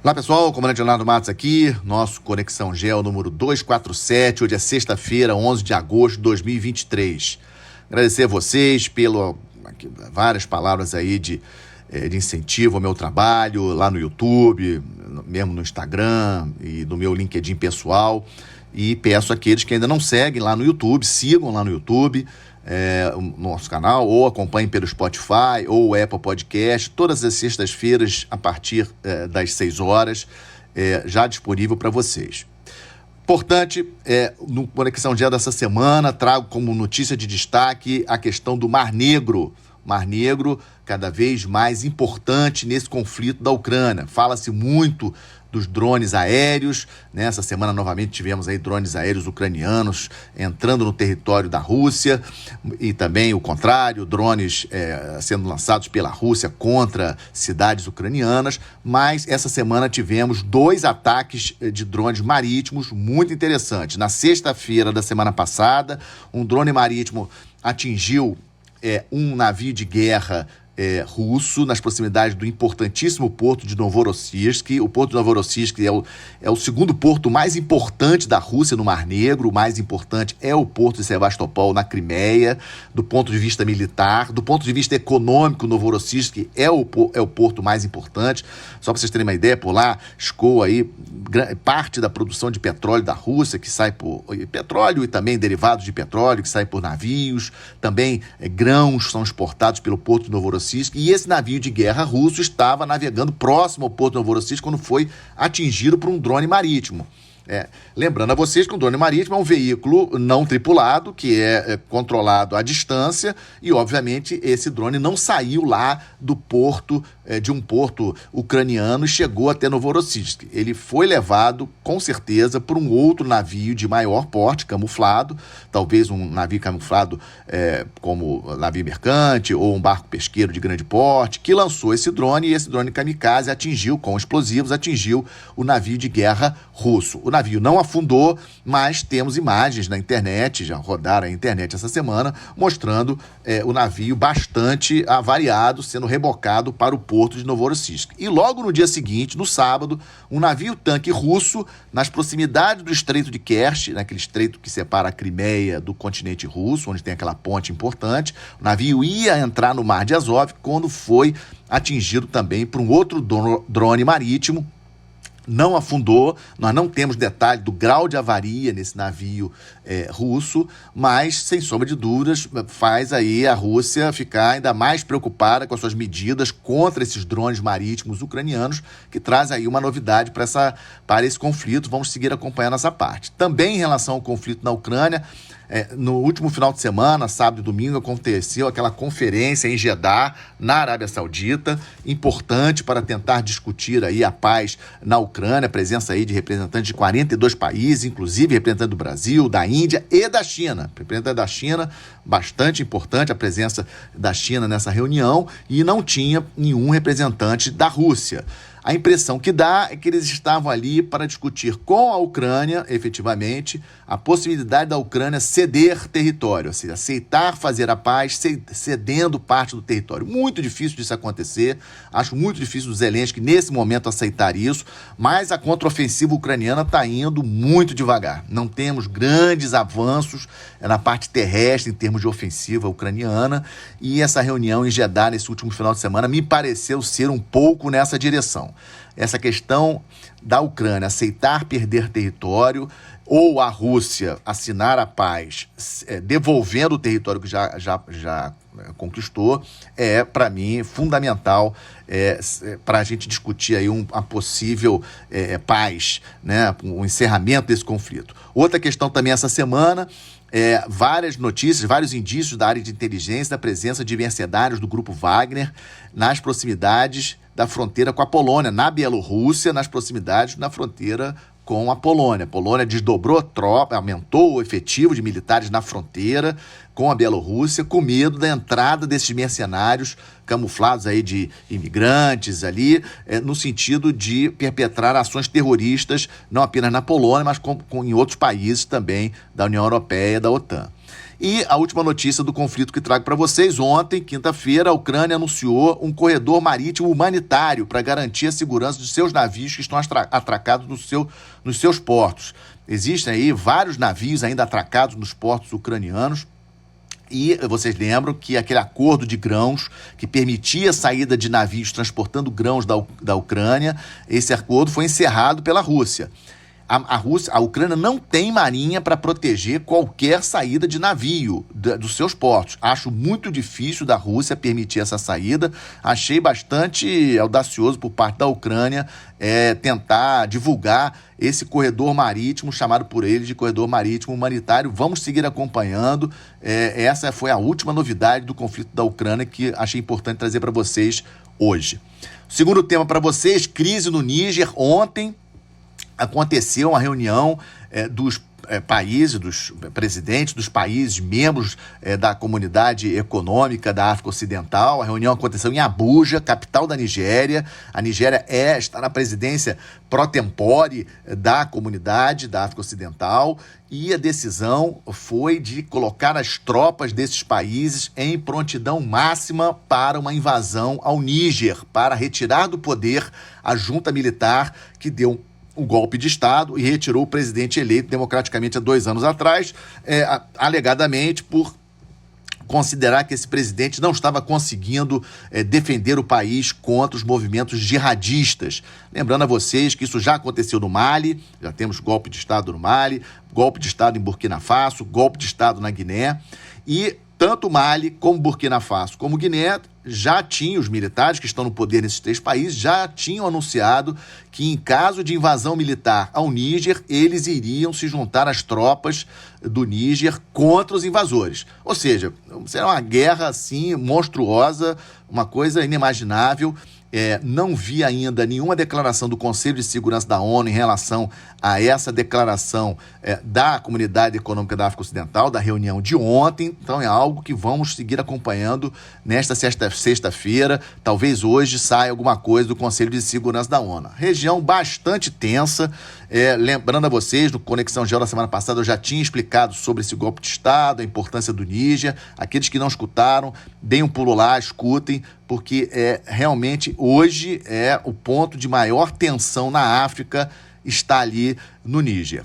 Olá pessoal, comandante Leonardo Matos aqui, nosso Conexão Geo número 247, hoje é sexta-feira, 11 de agosto de 2023. Agradecer a vocês pelas várias palavras aí de incentivo ao meu trabalho lá no YouTube, mesmo no Instagram e no meu LinkedIn pessoal. E peço àqueles que ainda não seguem lá no YouTube, sigam lá no YouTube, o nosso canal, ou acompanhem pelo Spotify ou Apple Podcast, todas as sextas-feiras a partir das 6 horas, já disponível para vocês. Importante, no Conexão Geo dessa semana, trago como notícia de destaque a questão do Mar Negro. Mar Negro cada vez mais importante nesse conflito da Ucrânia. Fala-se muito dos drones aéreos, né? Essa semana novamente tivemos aí drones aéreos ucranianos entrando no território da Rússia e também o contrário, drones sendo lançados pela Rússia contra cidades ucranianas, mas essa semana tivemos 2 ataques de drones marítimos muito interessantes. Na sexta-feira da semana passada, um drone marítimo atingiu um navio de guerra russo nas proximidades do importantíssimo porto de Novorossiysk. O porto de Novorossiysk é o segundo porto mais importante da Rússia no Mar Negro. O mais importante é o porto de Sevastopol, na Crimeia, do ponto de vista militar. Do ponto de vista econômico, Novorossiysk é o porto mais importante. Só para vocês terem uma ideia, por lá escoa aí parte da produção de petróleo da Rússia, que sai por petróleo e também derivados de petróleo, que sai por navios. Também grãos são exportados pelo porto de Novorossiysk. E esse navio de guerra russo estava navegando próximo ao porto de Novorossiysk quando foi atingido por um drone marítimo. Lembrando a vocês que um drone marítimo é um veículo não tripulado, que é controlado à distância, e obviamente esse drone não saiu lá do porto, de um porto ucraniano, e chegou até Novorossiysk. Ele foi levado, com certeza, por um outro navio de maior porte, camuflado, talvez um navio camuflado como navio mercante ou um barco pesqueiro de grande porte, que lançou esse drone, e esse drone kamikaze atingiu, com explosivos, atingiu o navio de guerra russo. O navio não afundou, mas temos imagens na internet, já rodaram a internet essa semana, mostrando o navio bastante avariado, sendo rebocado para o porto de Novorossiysk. E logo no dia seguinte, no sábado, um navio-tanque russo, nas proximidades do Estreito de Kerch, naquele estreito que separa a Crimeia do continente russo, onde tem aquela ponte importante, o navio ia entrar no Mar de Azov quando foi atingido também por um outro drone marítimo. Não afundou, nós não temos detalhe do grau de avaria nesse navio russo, mas, sem sombra de dúvidas, faz aí a Rússia ficar ainda mais preocupada com as suas medidas contra esses drones marítimos ucranianos, que traz aí uma novidade para esse conflito. Vamos seguir acompanhando essa parte. Também em relação ao conflito na Ucrânia, no último final de semana, sábado e domingo, aconteceu aquela conferência em Jeddah, na Arábia Saudita, importante para tentar discutir aí a paz na Ucrânia, presença aí de representantes de 42 países, inclusive representantes do Brasil, da Índia e da China. Representante da China, bastante importante a presença da China nessa reunião, e não tinha nenhum representante da Rússia. A impressão que dá é que eles estavam ali para discutir com a Ucrânia, efetivamente, a possibilidade da Ucrânia ceder território, ou seja, aceitar fazer a paz cedendo parte do território. Muito difícil disso acontecer, acho muito difícil o Zelensky nesse momento aceitar isso, mas a contraofensiva ucraniana está indo muito devagar. Não temos grandes avanços na parte terrestre em termos de ofensiva ucraniana, e essa reunião em Jeddah nesse último final de semana me pareceu ser um pouco nessa direção. Essa questão da Ucrânia aceitar perder território ou a Rússia assinar a paz devolvendo o território que já conquistou para mim, fundamental para a gente discutir aí uma possível paz, né, um encerramento desse conflito. Outra questão também essa semana, várias notícias, vários indícios da área de inteligência da presença de mercenários do grupo Wagner nas proximidades da fronteira com a Polônia, na Bielorrússia, nas proximidades da fronteira com a Polônia. A Polônia desdobrou tropa, aumentou o efetivo de militares na fronteira com a Bielorrússia, com medo da entrada desses mercenários camuflados aí de imigrantes ali, no sentido de perpetrar ações terroristas, não apenas na Polônia, mas em outros países também da União Europeia e da OTAN. E a última notícia do conflito que trago para vocês: ontem, quinta-feira, a Ucrânia anunciou um corredor marítimo humanitário para garantir a segurança de seus navios que estão atracados nos seus portos. Existem aí vários navios ainda atracados nos portos ucranianos. E vocês lembram que aquele acordo de grãos que permitia a saída de navios transportando grãos da Ucrânia, esse acordo foi encerrado pela Rússia. A Ucrânia não tem marinha para proteger qualquer saída de navio dos seus portos. Acho muito difícil da Rússia permitir essa saída. Achei bastante audacioso por parte da Ucrânia tentar divulgar esse corredor marítimo, chamado por eles de corredor marítimo humanitário. Vamos seguir acompanhando. Essa foi a última novidade do conflito da Ucrânia que achei importante trazer para vocês hoje. Segundo tema para vocês: crise no Níger. Ontem aconteceu uma reunião dos países, dos presidentes dos países membros da Comunidade Econômica da África Ocidental. A reunião aconteceu em Abuja, capital da Nigéria. A Nigéria está na presidência pro tempore da Comunidade da África Ocidental, e a decisão foi de colocar as tropas desses países em prontidão máxima para uma invasão ao Níger, para retirar do poder a junta militar que deu um golpe de Estado e retirou o presidente eleito democraticamente há 2 anos atrás, alegadamente por considerar que esse presidente não estava conseguindo defender o país contra os movimentos jihadistas. Lembrando a vocês que isso já aconteceu no Mali, já temos golpe de Estado no Mali, golpe de Estado em Burkina Faso, golpe de Estado na Guiné, e tanto Mali como Burkina Faso como Guiné já tinham, os militares que estão no poder nesses 3 países, já tinham anunciado que em caso de invasão militar ao Níger, eles iriam se juntar às tropas do Níger contra os invasores. Ou seja, será uma guerra assim monstruosa, uma coisa inimaginável. Não vi ainda nenhuma declaração do Conselho de Segurança da ONU em relação a essa declaração da Comunidade Econômica da África Ocidental, da reunião de ontem. Então é algo que vamos seguir acompanhando nesta sexta-feira. Talvez hoje saia alguma coisa do Conselho de Segurança da ONU. Região bastante tensa. Lembrando a vocês, no Conexão Geo da semana passada eu já tinha explicado sobre esse golpe de Estado, a importância do Níger. Aqueles que não escutaram, deem um pulo lá, escutem, porque realmente hoje o ponto de maior tensão na África está ali no Níger.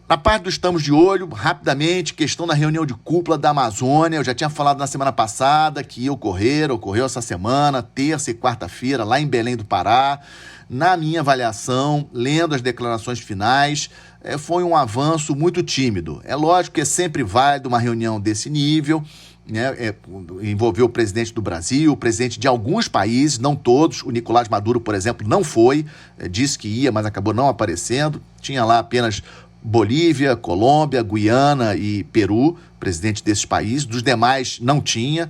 Na parte do Estamos de Olho, rapidamente, questão da reunião de cúpula da Amazônia. Eu já tinha falado na semana passada que ocorreu essa semana, terça e quarta-feira, lá em Belém do Pará. Na minha avaliação, lendo as declarações finais, foi um avanço muito tímido. É lógico que é sempre válido uma reunião desse nível, envolveu o presidente do Brasil, o presidente de alguns países, não todos. O Nicolás Maduro, por exemplo, não foi, disse que ia, mas acabou não aparecendo. Tinha lá apenas Bolívia, Colômbia, Guiana e Peru, presidente desses países. Dos demais não tinha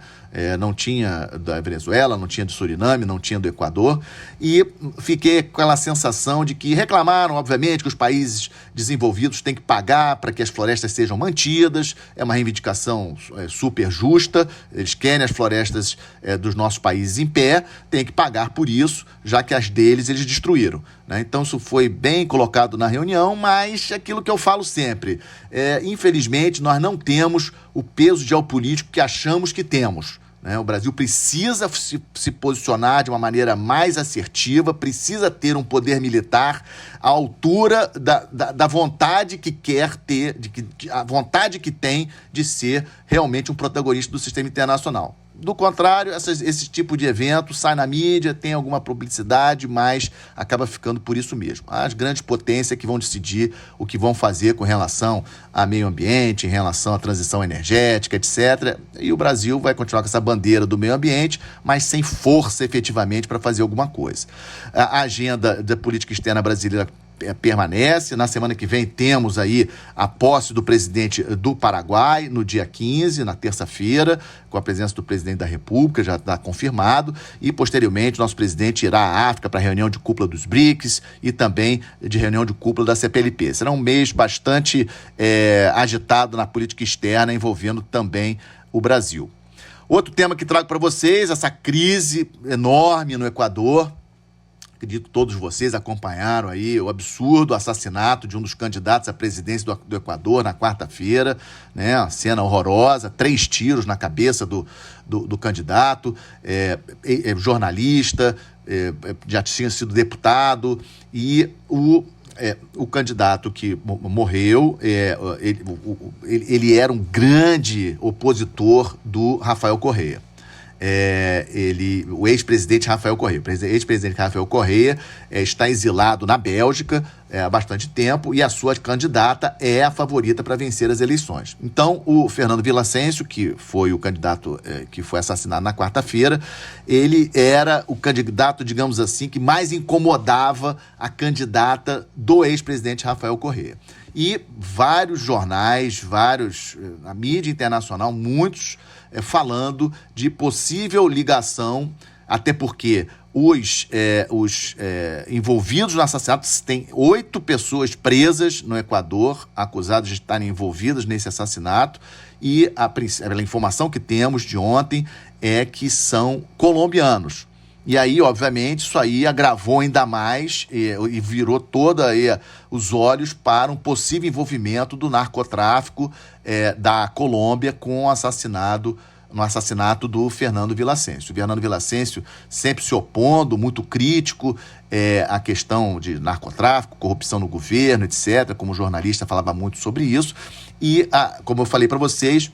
da Venezuela, não tinha do Suriname, não tinha do Equador, e fiquei com aquela sensação de que reclamaram, obviamente, que os países desenvolvidos têm que pagar para que as florestas sejam mantidas. É uma reivindicação super justa, eles querem as florestas dos nossos países em pé, têm que pagar por isso, já que as deles eles destruíram, né? Então isso foi bem colocado na reunião, mas aquilo que eu falo sempre, infelizmente nós não temos o peso geopolítico que achamos que temos, né? O Brasil precisa se posicionar de uma maneira mais assertiva, precisa ter um poder militar à altura da vontade que quer ter, a vontade que tem de ser realmente um protagonista do sistema internacional. Do contrário, esse tipo de evento sai na mídia, tem alguma publicidade, mas acaba ficando por isso mesmo. As grandes potências que vão decidir o que vão fazer com relação ao meio ambiente, em relação à transição energética, etc. E o Brasil vai continuar com essa bandeira do meio ambiente, mas sem força efetivamente para fazer alguma coisa. A agenda da política externa brasileira permanece. Na semana que vem temos aí a posse do presidente do Paraguai no dia 15, na terça-feira, com a presença do presidente da República, já está confirmado, e posteriormente nosso presidente irá à África para a reunião de cúpula dos BRICS e também de reunião de cúpula da CPLP. Será um mês bastante agitado na política externa, envolvendo também o Brasil. Outro tema que trago para vocês, essa crise enorme no Equador. Acredito que todos vocês acompanharam aí o absurdo assassinato de um dos candidatos à presidência do Equador na quarta-feira, né? Uma cena horrorosa, 3 tiros na cabeça do candidato, jornalista, já tinha sido deputado, e o candidato que morreu, ele era um grande opositor do Rafael Correa. O ex-presidente Rafael Correa. O ex-presidente Rafael Correa está exilado na Bélgica há bastante tempo, e a sua candidata é a favorita para vencer as eleições. Então, o Fernando Villavicencio, que foi o candidato que foi assassinado na quarta-feira, ele era o candidato, digamos assim, que mais incomodava a candidata do ex-presidente Rafael Correa. E vários jornais, a mídia internacional, muitos falando de possível ligação, até porque os envolvidos no assassinato, tem 8 pessoas presas no Equador, acusadas de estarem envolvidas nesse assassinato, e a informação que temos de ontem é que são colombianos. E aí, obviamente, isso aí agravou ainda mais e virou toda aí os olhos para um possível envolvimento do narcotráfico da Colômbia com o assassinato do Fernando Villavicencio. O Fernando Villavicencio sempre se opondo, muito crítico à questão de narcotráfico, corrupção no governo, etc. Como jornalista, falava muito sobre isso. E, como eu falei para vocês,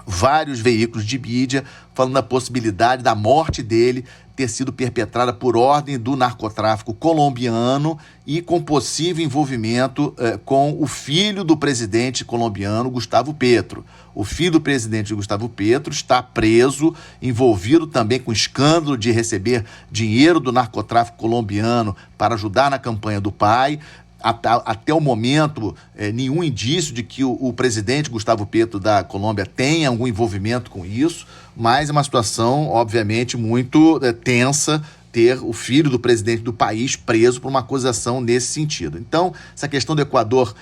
vários veículos de mídia falando da possibilidade da morte dele ter sido perpetrada por ordem do narcotráfico colombiano e com possível envolvimento com o filho do presidente colombiano, Gustavo Petro. O filho do presidente Gustavo Petro está preso, envolvido também com escândalo de receber dinheiro do narcotráfico colombiano para ajudar na campanha do pai. Até o momento, nenhum indício de que o presidente Gustavo Petro da Colômbia tenha algum envolvimento com isso, mas é uma situação, obviamente, muito tensa ter o filho do presidente do país preso por uma acusação nesse sentido. Então, essa questão do Equador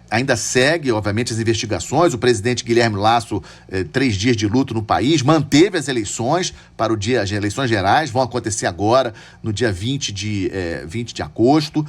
ainda segue, obviamente, as investigações. O presidente Guilherme Lasso, 3 dias de luto no país, manteve as eleições para as eleições gerais, vão acontecer agora, no dia 20 de agosto,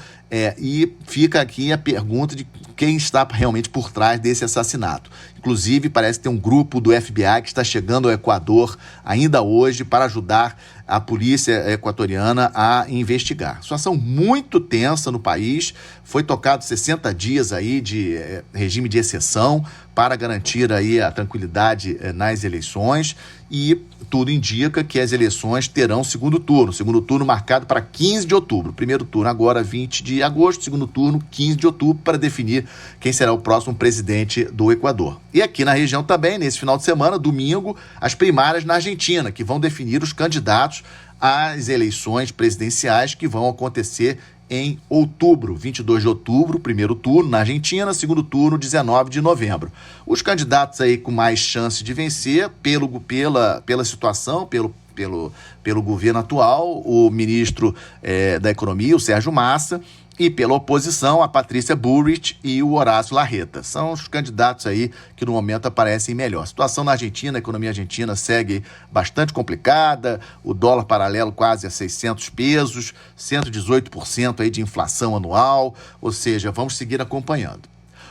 e fica aqui a pergunta de quem está realmente por trás desse assassinato. Inclusive, parece ter um grupo do FBI que está chegando ao Equador ainda hoje para ajudar a polícia equatoriana a investigar. Situação muito tensa no país, foi tocado 60 dias aí de regime de exceção para garantir aí a tranquilidade nas eleições, e tudo indica que as eleições terão segundo turno marcado para 15 de outubro. Primeiro turno agora 20 de agosto, segundo turno 15 de outubro, para definir quem será o próximo presidente do Equador. E aqui na região também, nesse final de semana, domingo, as primárias na Argentina, que vão definir os candidatos às eleições presidenciais que vão acontecer em outubro, 22 de outubro, primeiro turno na Argentina, segundo turno 19 de novembro. Os candidatos aí com mais chance de vencer pela situação, pelo governo atual, o ministro da Economia, o Sérgio Massa, e pela oposição, a Patrícia Bullrich e o Horácio Larreta. São os candidatos aí que no momento aparecem melhor. A situação na Argentina, a economia argentina segue bastante complicada, o dólar paralelo quase a 600 pesos, 118% aí de inflação anual, ou seja, vamos seguir acompanhando.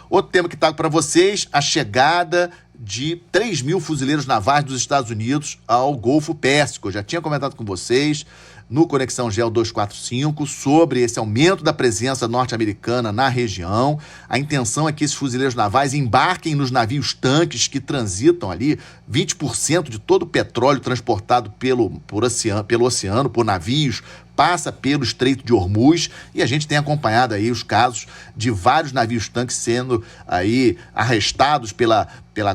Outro tema que trago para vocês, a chegada de 3 mil fuzileiros navais dos Estados Unidos ao Golfo Pérsico. Eu já tinha comentado com vocês no Conexão Geo 245 sobre esse aumento da presença norte-americana na região. A intenção é que esses fuzileiros navais embarquem nos navios-tanques que transitam ali. 20% de todo o petróleo transportado pelo oceano, por navios, passa pelo Estreito de Hormuz, e a gente tem acompanhado aí os casos de vários navios-tanques sendo aí arrestados pela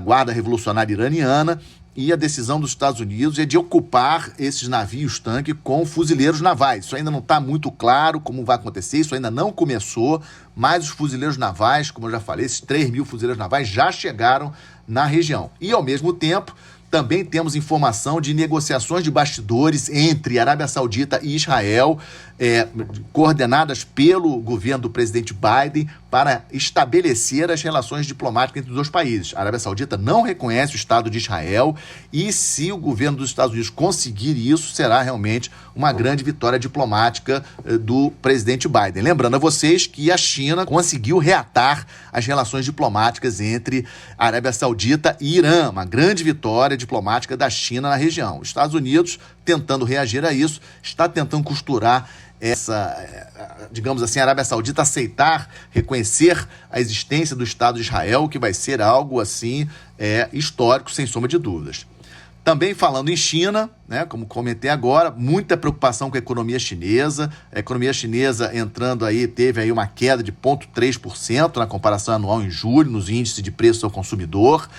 Guarda Revolucionária Iraniana, e a decisão dos Estados Unidos é de ocupar esses navios-tanque com fuzileiros navais. Isso ainda não está muito claro como vai acontecer, isso ainda não começou, mas os fuzileiros navais, como eu já falei, esses 3 mil fuzileiros navais já chegaram na região. E, ao mesmo tempo, Também temos informação de negociações de bastidores entre Arábia Saudita e Israel, coordenadas pelo governo do presidente Biden para estabelecer as relações diplomáticas entre os dois países. A Arábia Saudita não reconhece o Estado de Israel e, se o governo dos Estados Unidos conseguir isso, será realmente uma grande vitória diplomática do presidente Biden. Lembrando a vocês que a China conseguiu reatar as relações diplomáticas entre a Arábia Saudita e Irã, uma grande vitória diplomática da China na região. Os Estados Unidos, tentando reagir a isso, está tentando costurar digamos assim, a Arábia Saudita aceitar, reconhecer a existência do Estado de Israel, que vai ser algo assim histórico, sem sombra de dúvidas. Também falando em China, né, como comentei agora, muita preocupação com a economia chinesa. A economia chinesa teve aí uma queda de 0,3% na comparação anual em julho, nos índices de preço ao consumidor.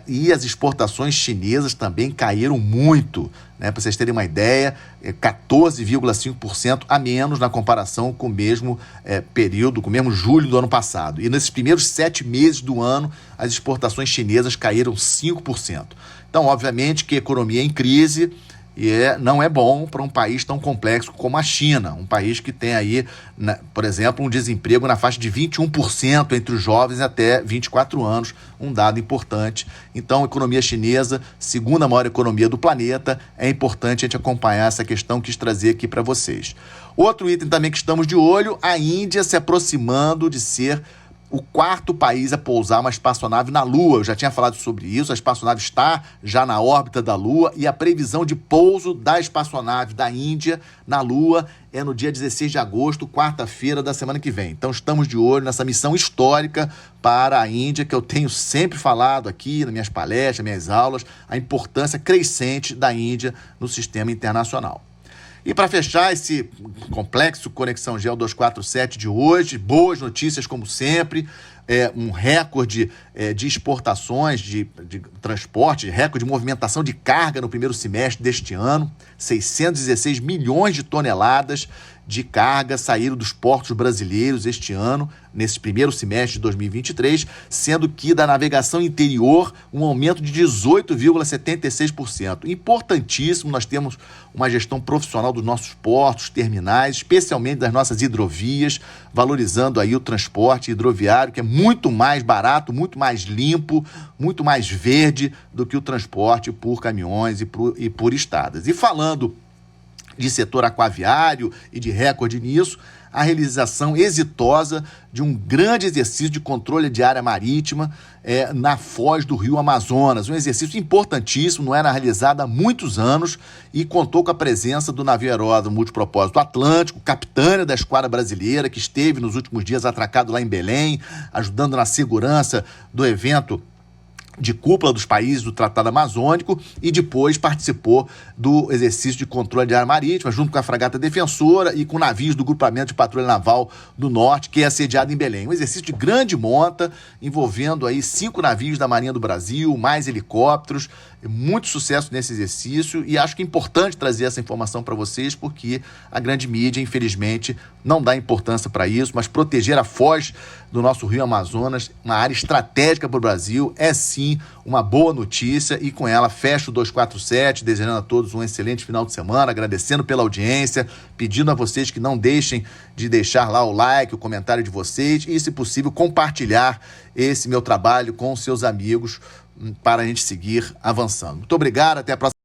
E as exportações chinesas também caíram muito, né? Para vocês terem uma ideia, 14,5% a menos na comparação com o mesmo período, com o mesmo julho do ano passado. E nesses primeiros 7 meses do ano, as exportações chinesas caíram 5%. Então, obviamente que a economia em crise não é bom para um país tão complexo como a China, um país que tem aí, por exemplo, um desemprego na faixa de 21% entre os jovens até 24 anos, um dado importante. Então, a economia chinesa, segunda maior economia do planeta, é importante a gente acompanhar essa questão que quis trazer aqui para vocês. Outro item também que estamos de olho, a Índia se aproximando de ser o 4º país a pousar uma espaçonave na Lua. Eu já tinha falado sobre isso, a espaçonave está já na órbita da Lua e a previsão de pouso da espaçonave da Índia na Lua é no dia 16 de agosto, quarta-feira da semana que vem. Então estamos de olho nessa missão histórica para a Índia, que eu tenho sempre falado aqui nas minhas palestras, minhas aulas, a importância crescente da Índia no sistema internacional. E para fechar esse complexo Conexão Geo 247 de hoje, boas notícias como sempre, um recorde de exportações, de transporte, recorde de movimentação de carga no primeiro semestre deste ano, 616 milhões de toneladas de carga saíram dos portos brasileiros este ano, nesse primeiro semestre de 2023, sendo que da navegação interior um aumento de 18,76%. Importantíssimo, nós temos uma gestão profissional dos nossos portos, terminais, especialmente das nossas hidrovias, valorizando aí o transporte hidroviário, que é muito mais barato, muito mais limpo, muito mais verde do que o transporte por caminhões e por estradas. E falando de setor aquaviário e de recorde nisso, a realização exitosa de um grande exercício de controle de área marítima na foz do Rio Amazonas. Um exercício importantíssimo, não era realizado há muitos anos e contou com a presença do navio aeródromo multipropósito Atlântico, capitânia da Esquadra Brasileira, que esteve nos últimos dias atracado lá em Belém, ajudando na segurança do evento de cúpula dos países do Tratado Amazônico e depois participou do exercício de controle de área marítima junto com a fragata Defensora e com navios do Grupamento de Patrulha Naval do Norte, que é sediado em Belém. Um exercício de grande monta, envolvendo aí 5 navios da Marinha do Brasil, mais helicópteros, muito sucesso nesse exercício e acho que é importante trazer essa informação para vocês porque a grande mídia, infelizmente, não dá importância para isso, mas proteger a foz do nosso Rio Amazonas, uma área estratégica para o Brasil, é sim uma boa notícia e com ela fecho o 247, desejando a todos um excelente final de semana, agradecendo pela audiência, pedindo a vocês que não deixem de deixar lá o like, o comentário de vocês e, se possível, compartilhar esse meu trabalho com seus amigos para a gente seguir avançando. Muito obrigado, até a próxima.